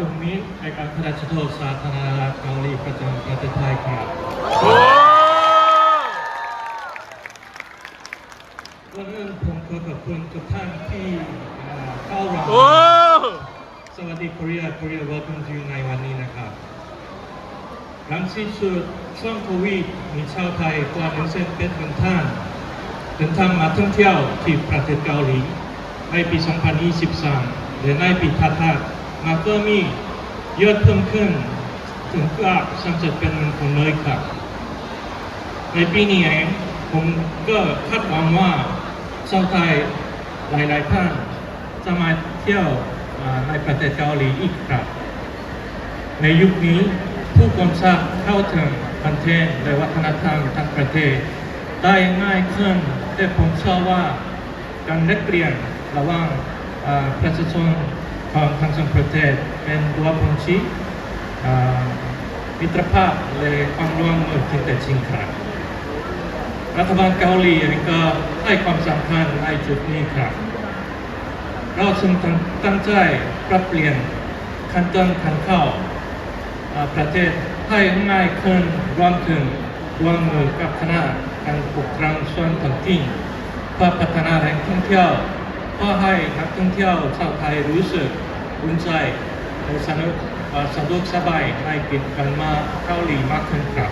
ยงมิตรเอกอัครราชทูตสาธารณรัฐเกาหลีประจำประเทศไทยครับก่อนอื่นผมขอขอบคุณทุกท่านที่เข้าร่วมสวัสดีKorea Welcome to you ในวันนี้นะครับหลังสิ้นสุดช่วงโควิดมีชาวไทยกว่า1,800,000 ท่านเดินทางมาท่องเที่ยวที่ประเทศเกาหลีในปี 2023 และในปีถัดมาก็มียอดเพิ่มขึ้นถึงเกือบ37,000 คนเลยครับในปีนี้เองผมก็คาดหวังว่าชาวไทยหลายๆท่านจะมาเที่ยวในประเทศเกาหลีอีกครับในยุคนี้ผู้คนสามารถเข้าถึงคอนเทนต์และวัฒนธรรมทางประเทศได้ง่ายขึ้นแต่ผมเชื่อว่าการแลกเปลี่ยนระหว่างประชาชนของทั้งสองประเทศเป็นตัวบ่งชี้มิตรภาพและความร่วมมือที่แท้จริงครับรัฐบาลเกาหลีก็ให้ความสำคัญในจุดนี้ครับเราจึงตั้งใจปรับเปลี่ยนขั้นตอนการเข้าประเทศให้ง่ายขึ้นรวมถึงร่วมมือกับคณะการปกครองส่วนท้องถิ่นเพื่อพัฒนาแหล่งท่องเที่ยวเพื่อให้นักท่องเที่ยวชาวไทยรู้สึกอุ่นใจและสะดวกสบายในการมาเกาหลีมากขึ้นครับ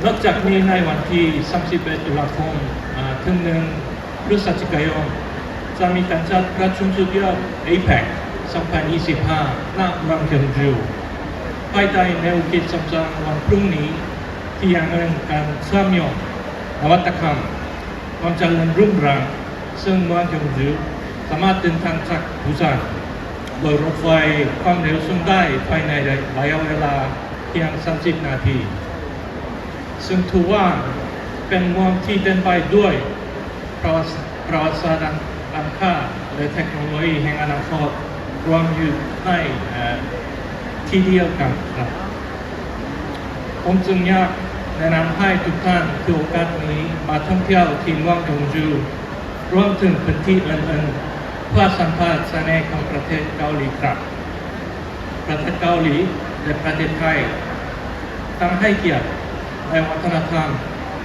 นอกจากนี้ในวันที่31 ตุลาคมถึง1 พฤศจิกายนจะมีการจัดประชุมสุดยอด APEC 2025 ณ เมืองเทียนจูภายใต้แนวคิดสำคัญวันพรุ่งนี้ที่ยังเน้นการเชื่อมโยงนวัตกรรมความเจริญรุ่งเรืองซึ่งเมืองเทียนจูสามารถเดินทางจากบุซานโดยรถไฟความเร็วสูงได้ภายในระยะเวลาเพียง30 นาทีซึ่งถือว่าเป็นเมืองที่เดินไปด้วยประวัติศาสตร์อันค่าและเทคโนโลยีแห่งอนาคตรวมอยู่ในที่เดียวกันครับผมจึงอยากแนะนำให้ทุกท่านถือโอกาสนี้มาท่องเที่ยวที่เมืองยงจูรวมถึงพื้นที่อื่นๆเพื่อสัมผัสเสน่ห์ของประเทศเกาหลีครับประเทศเกาหลีและประเทศไทยต้องให้เกียรติในวัฒนธรรม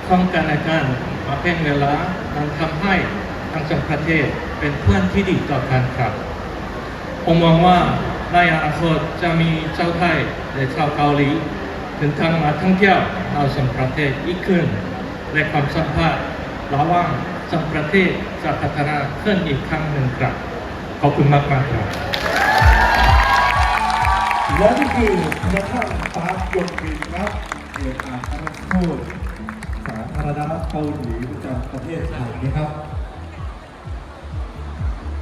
ของกันและกันมาเป็นเวลานั้นทำให้ทั้งสองประเทศเป็นเพื่อนที่ดีต่อกันครับผมหวังว่าในอนาคตจะมีชาวไทยและชาวเกาหลีถึงทางมาท่องเที่ยวเราสองประเทศอีกขึ้นและความสัมพันธ์ระหว่างสองประเทศจะพัฒนาขึ้นอีกครั้งหนึ่งครับขอบคุณมากครับและนี่คือพระท่านปาร์คยงบินครับเอกอัครราชทูตสาธารณรัฐเกาหลีประจำประเทศไทยนะครับ